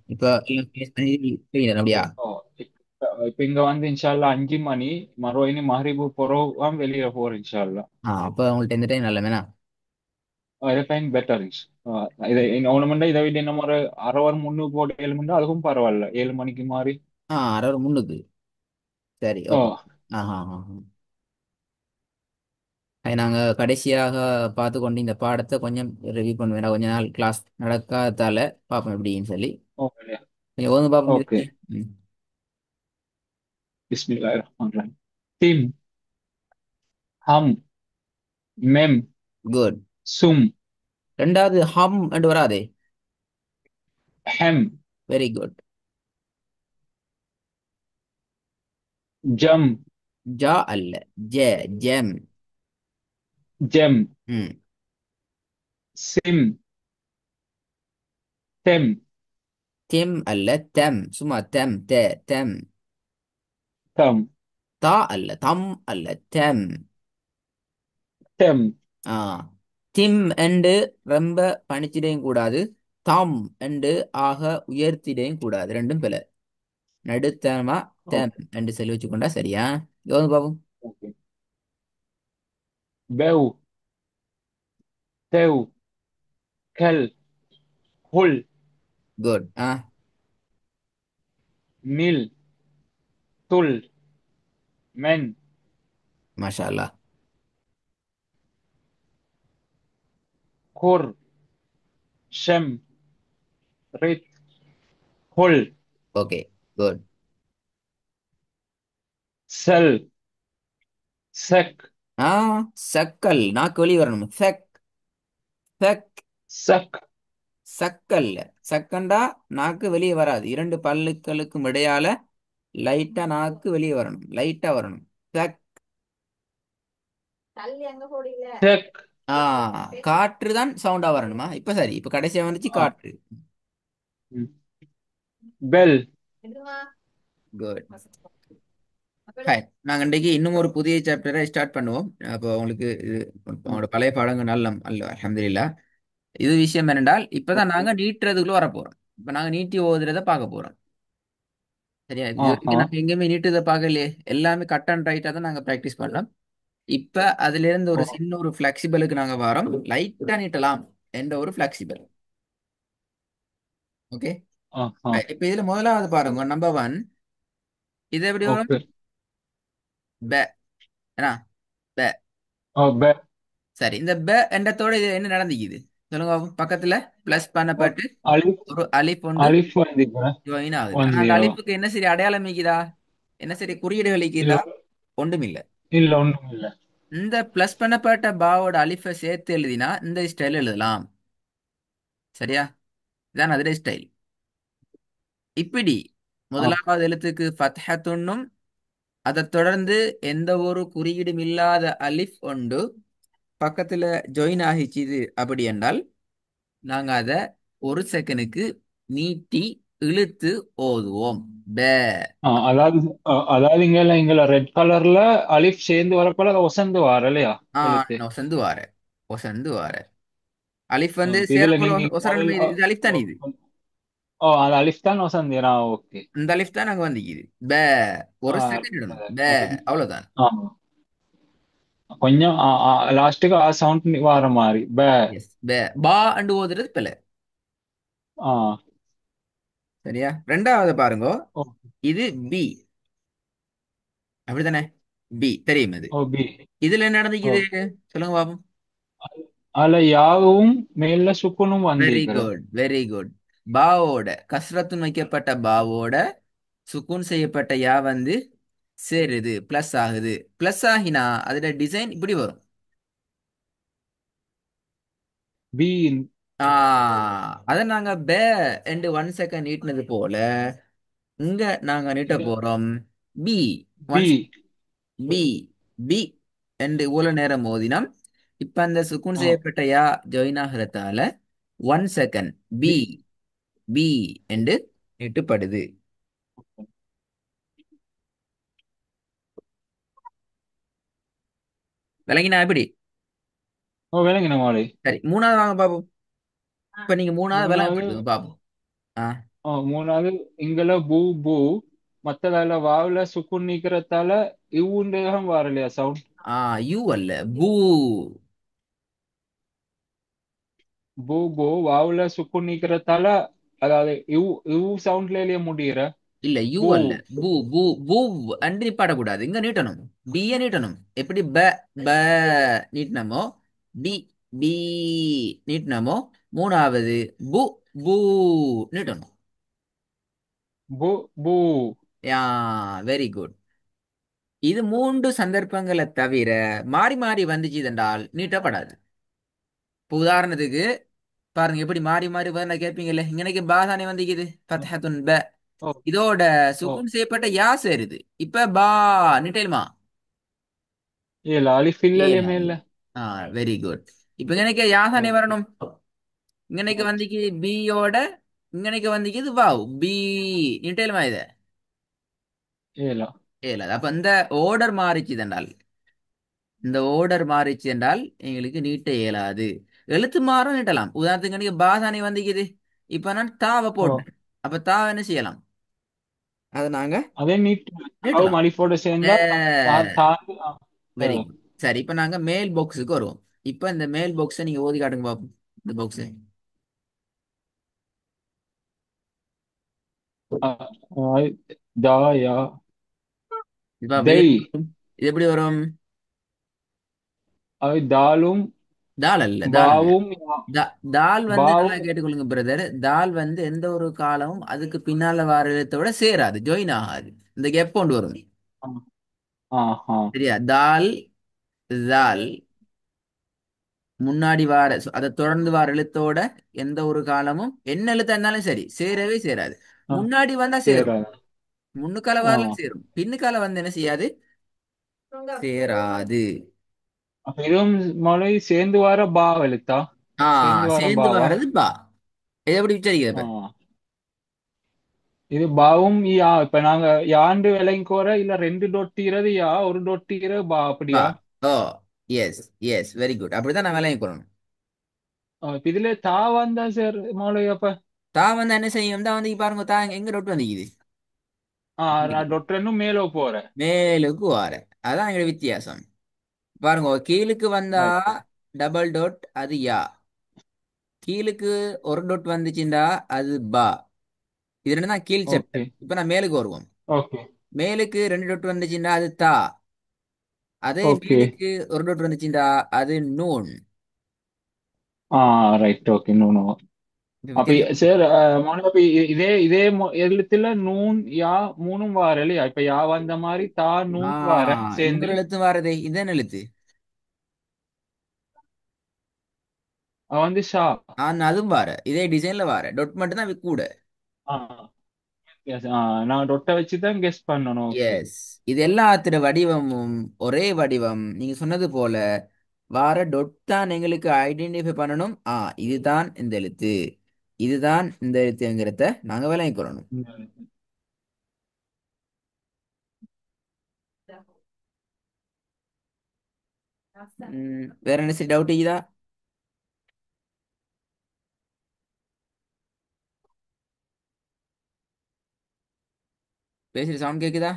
இப்போ எல்லாம் finish பண்ணி clear அப்படியா? ஓ இப்ப இங்க வந்து இன்ஷால்லா 5 மணி. மறுபடியும் இனி மஹ்ரிபு புறவாம் வெளியில போறோம் இன்ஷால்லா. அப்போ உங்கள்ட்ட இந்த டைம் நல்ல வேணா. இதை டைம் பெட்டர். இதை ஒண்ணுமெண்டா இதை விட இன்னும் ஒரு அரை வாரம் முன்னுக்கு போட்டு 7 மணி அதுவும் பரவாயில்ல, 7 மணிக்கு மாறி. அரை முன்னுக்கு. சரி, ஓ ஓகே. ஆஹா, ஆஹா. நாங்க கடைசியாக பார்த்து கொண்டு இந்த பாடத்தை கொஞ்சம் ரிவ்யூ பண்ணுவேன். கொஞ்ச நாள் கிளாஸ் நடக்காதால பார்ப்போம் எப்படின்னு சொல்லி. ஓகே. கொஞ்சம் ஓதுங்க பார்ப்போம் ஓகே. இதுக்கு. ம். பிஸ்மில்லாஹிர் ரஹ்மானிர் ரஹீம். டிம், ஹம், மெம், குட். சும், ரெண்டாவது ஹம் என்று வராதே. ஹெம், வெரி குட். ஜம், ஜா அல்ல, ஜெ, ஜெம். ஜெம், ம். சிம், தெம், தெம் அல்ல, தெம். சும்மா தெம், தெ, தெம். தம், தா அல்ல, தம் அல்ல, தெம். தெம். ஆ திம் என்று ரொம்ப பணிச்சிடையும் கூடாது. தம் என்று ஆக உயர்த்திடையும் கூடாது. ரெண்டும் பிழை. நடுத்தரமா தெம் ஓகே. என்று சொல்லி வச்சுக்கொண்டா சரியா? யோக பாபு. ஓகே. பெவ், தெவ், கெல், ஹுல், குட். மில், துல், மென், மாஷா அல்லாஹ். குர், ஷெம், ரித், ஹுல், ஓகே. குட். செல், செக், ஆ சக்கல் நாக்கு வெளியே வரணும். செக், செக். செக். சக்கல்ல. சக்கண்டா நாக்கு வெளியே வராது. இரண்டு பல்லுக்களுக்கும் இடையால லைட்டா நாக்கு வெளியே வரணும். லைட்டா வரணும். சக். செக். ஆ காற்று தான் சவுண்டா வரணுமா? இப்ப சரி. இப்ப கடைசியா வந்துச்சு ஆ. காற்று. பெல். குட். ஹாய், நாங்க இன்றைக்கு இன்னும் ஒரு புதிய சாப்டரை ஸ்டார்ட் பண்ணுவோம். அப்போ உங்களுக்கு இது உங்களோட பழைய பாடங்கள் நல்ல அல்ல அல்ஹம்துலில்லாஹ். இது விஷயம் என்னென்றால் இப்பதான் நாங்க நீட்டுறதுக்குள்ள வர போறோம். இப்ப நாங்க நீட்டி ஓதுறத பார்க்க போறோம். சரியா? இது ஆஹா. வரைக்கும் நாங்க எங்கேயுமே நீட்டுறதை பார்க்கலையே. எல்லாமே கட் அண்ட் ரைட்டா தான் நாங்க ப்ராக்டிஸ் பண்ணோம். இப்ப அதுல இருந்து ஓ. ஒரு சின்ன ஒரு பிளெக்சிபிளுக்கு நாங்க வரோம். லைட்டா நீட்டலாம் என்ற ஒரு பிளெக்சிபிள். ஓகே. ஆஹா. இப்ப இதுல முதலாவது பாருங்க, நம்பர் ஒன். இது எப்படி வரும்? ஓகே. ப. என்ன? ப. ஓ பெ. சரி, இந்த ப எண்ணத்தோட இது என்ன நடந்துக்குது? சொல்லுங்க பாப்போம். பக்கத்துல பிளஸ் ஓ, பண்ணப்பட்டு அலிஃப். ஒரு அலிஃப் உண்டு அலிஃப் வந்து ஜாயின் ஆகுது. ஆனா அந்த 10. அலிஃபுக்கு என்ன சரி அடையாளம் இருக்குதா? என்ன சரி குறியீடுகள் இல்ல. இருக்குதா? ஒன்றும் இல்ல. இல்ல ஒண்ணும் இல்ல. இந்த பிளஸ் பண்ணப்பட்ட பாவோட அலிஃபை சேர்த்து எழுதினா இந்த ஸ்டைல் எழுதலாம். சரியா? இதான் அதோட ஸ்டைல். இப்படி ஆ. முதலாவது எழுத்துக்கு ஃபத்ஹத்துன்னும் அதைத் தொடர்ந்து எந்த ஒரு குறியீடும் இல்லாத அலிஃப் உண்டு பக்கத்துல ஜாயின் ஆகிச்சுது. அப்படி என்றால் நாங்க அதை ஒரு செகண்டுக்கு நீட்டி இழுத்து ஓதுவோம். ப. அதாவது இங்கல ரெட் கலர்ல அலிஃப் சேர்ந்து வரப்போல ஒசந்து வார இல்லையா ஆ எழுத்து. ஒசந்து வார. ஒசந்து வார. அலிஃப் வந்து இப்ப இதுல சேரக்குள்ள நீங்க ஒசரணும். முதல்ல இது அலிஃப் தானே இது. ஓ அது அலிஃப் தான் ஒசந்தீரா. ஓகே. இந்த அலிஃப் தான் நாங்க வந்திக்குது. ப. ஒரு செகண்ட் இடணும். ப. அவ்வளவுதான். ஆ கொஞ்சம் லாஸ்ட்டுக்கு ஆ சவுண்ட் வார மாதிரி பே. எஸ். ப. பா அண்டு ஓதுறது பிள்ளை. ஆ. சரியா? ரெண்டாவது பாருங்க. ஓ. இது பி. அப்படித்தானே? பி தெரியும் இது. ஓ பி. இதுல என்ன ஓ நடந்துக்குது? சொல்லுங்க பாப்போம். அதுல யாவும் மேல சுக்குனும் வெரி வந்திருக்கிற. Good, very good. பாவோட கஸ்ரத்துன் வைக்கப்பட்ட பாவோட சுக்கூன் செய்யப்பட்ட யா வந்து சேருது, பிளஸ் ஆகுது. பிளஸ் ஆகினா அதோட டிசைன் இப்படி வரும். பி. ஆ அதை நாங்க பே என்று 1 செகண்ட் நீட்டினது போல இங்க நாங்க நீட்ட போறோம். பி. பி. ஒன் பி. பி என்று இவ்வளவு நேரம் மோதினம். இப்ப அந்த சுக்கூன் ஆ. செய்யப்பட்ட யா ஜாயின் ஆகிறதால 1 செகண்ட் பி. பி. பி என்று நீட்டப்படுது. விளங்கினா எப்படி? ஓ விளங்கின மாலை. சரி, மூணாவது வாங்க பாப்போம். இப்ப நீங்க மூணாவது விளங்க மூணாவது. படுத்துங்க பாப்போம். ஆ மூணாவது இங்கல பூ பூ, மத்ததால வாவுல சுக்குன் நீக்கிறதால இவுண்டகம் வரலையா சவுண்ட். ஆ யூ அல்ல, பூ. பூ பூ வாவுல சுக்குன் நீக்கிறதால, அதாவது இவ் சவுண்ட்லயே முடியிற. இல்ல யூ பூ. அல்ல, பூ பூ பூ. அண்டி நிப்பாடக்கூடாது, இங்க நீட்டணும். பிய நீட்டணும். எப்படி ப நீட்டினமோ, பி பி நீட்டினமோ, மூணாவது பூ பூ நீட்டணும். பூ பூ. யா, வெரி குட். இது மூன்று சந்தர்ப்பங்களை தவிர மாறி மாறி வந்துச்சு என்றால் நீட்டப்படாது. இப்போ உதாரணத்துக்கு பாருங்க, எப்படி மாறி மாறி வந்து கேட்பீங்கல்ல, இங்கனைக்கு பாதானே வந்திக்குது, ஃபத்ஹத்துன் ப. ஓ இதோட ஓ. சுகுன் செய்யப்பட்ட யா சேருது. இப்ப பா நீட்டலுமா? இல்ல அலிஃப் இல்லையுமே ஏலாது. இல்ல. ஆ, வெரி குட். இப்ப இங்கனைக்கு யா தானே ஓகே. வரணும். இங்கனைக்கு வந்திக்கு பியோட, இங்கனைக்கு வந்திக்குது வாவ் பி. நீட்டலுமா இத? இல்ல. ஏலாது. அப்ப இந்த ஓர்டர் மாறிச்சு என்றால், இந்த ஓர்டர் மாறிச்சு என்றால் எங்களுக்கு நீட்ட இயலாது. எழுத்து மாறும் நீட்டலாம். உதாரணத்துக்கு எனக்கு பாதானி வந்திக்குது. இப்ப நான் தாவை ஓ போட்டேன். அப்ப தாவை என்ன செய்யலாம்? அதை நாங்க அதே நீட். தாவும் நீட்டலாம். அலிஃபோட சேர்ந்தா தாந்து வெரி குட். சரி, இப்ப நாங்க மேல் பாக்ஸுக்கு வருவோம். இப்ப இந்த மேல் பாக்ஸை நீங்க ஓதி காட்டுங்க பாப்போம். இந்த பாக்ஸ் தா யா இப்ப இது தெய். எப்படி வரும்? இது எப்படி வரும்? தாலும் தால் அல்ல, தால் அல்ல. பாவும் தால் வந்து நல்லா பாவும். கேட்டுக்கொள்ளுங்க பிரதர். தால் வந்து எந்த ஒரு காலமும் அதுக்கு பின்னால வார எழுத்தை விட சேராது, ஜாயின் ஆகாது. இந்த கேப் கொண்டு வரும். ஆஹா. சரியா? தால் தால் முன்னாடி வார அதை தொடர்ந்து வார எழுத்தோட எந்த ஒரு காலமும் என்ன எழுத்தா இருந்தாலும் சரி சேரவே சேராது. ஆ, முன்னாடி வந்தா சேரும். சரி. முன்னுக்கால ஆ. வாரல சேரும், பின்னுக்கால வந்து என்ன செய்யாது? சேராது. அப்ப இதுவும் மொழி சேர்ந்து வர பா எழுத்தா? ஆ, சேர்ந்து வர சேர்ந்து பாவா? வாரது பா. இதை எப்படி உச்சரிக்கிறது இப்ப? ஆ. இது பாவும் யா. இப்ப நாங்க யாண்டு விலைங்கோர இல்ல ரெண்டு டொட்டிறது யா, ஒரு டொட்டிறது பா, பா. அப்படியா? ஓ, எஸ் எஸ், வெரி குட். அப்படிதான் நான் விலையை கொள்ளணும். இப்ப இதுல தா வந்தா சார் மொழி அப்ப. தா வந்து என்ன செய்யும்? தான் வந்து பாருங்க, தா எங்க ரொட்டு வந்துக்குது. நான் டொட்டரனும் மேல போறேன். மேலுக்கு வார. அதான் எங்க வித்தியாசம். பாருங்க, கீழுக்கு வந்தா ஓகே. டபுள் டொட், அது யா. கீழுக்கு ஒரு டொட் வந்துச்சுண்டா அது பா. இது ரெண்டு தான் கீழ் ஓகே. சாப்டர். இப்ப நான் மேலுக்கு வருவோம். ஓகே. மேலுக்கு ரெண்டு டொட் வந்துச்சுண்டா அது தா. அதே ஓகே. மீனுக்கு ஒரு டொட் வந்துச்சுண்டா அது noon. Ah, right. Okay. No no. இப்ப அப்ப தெரியும். சார் மொழி அப்ப இதே இதே எழுத்துல நூன் யா மூணும் வார இல்லையா? இப்ப யா வந்த மாதிரி தா ஆ, நூன் வார சேர்ந்து. இன்னொரு எழுத்து வாரதே, இதான் எழுத்து. வந்து ஷா. அதுவும் வார இதே டிசைன்ல வார டொட் மட்டும் தான் கூட. ஆ. yes. நான் டொட்டை வச்சு தான் கெஸ் பண்ணணும். ஓகே. எஸ். இது எல்லாத்திர வடிவமும் ஒரே வடிவம். நீங்க சொன்னது போல வார டொட் தான் எங்களுக்கு ஐடென்டிஃபை பண்ணணும். இதுதான் இந்த எழுத்து, இதுதான் இந்த எழுத்துங்கிறத நாங்க விளங்கிக் கொள்ளணும். வேற என்ன சரி டவுட் இதா? பேசுற சவுண்ட் கேக்குதா?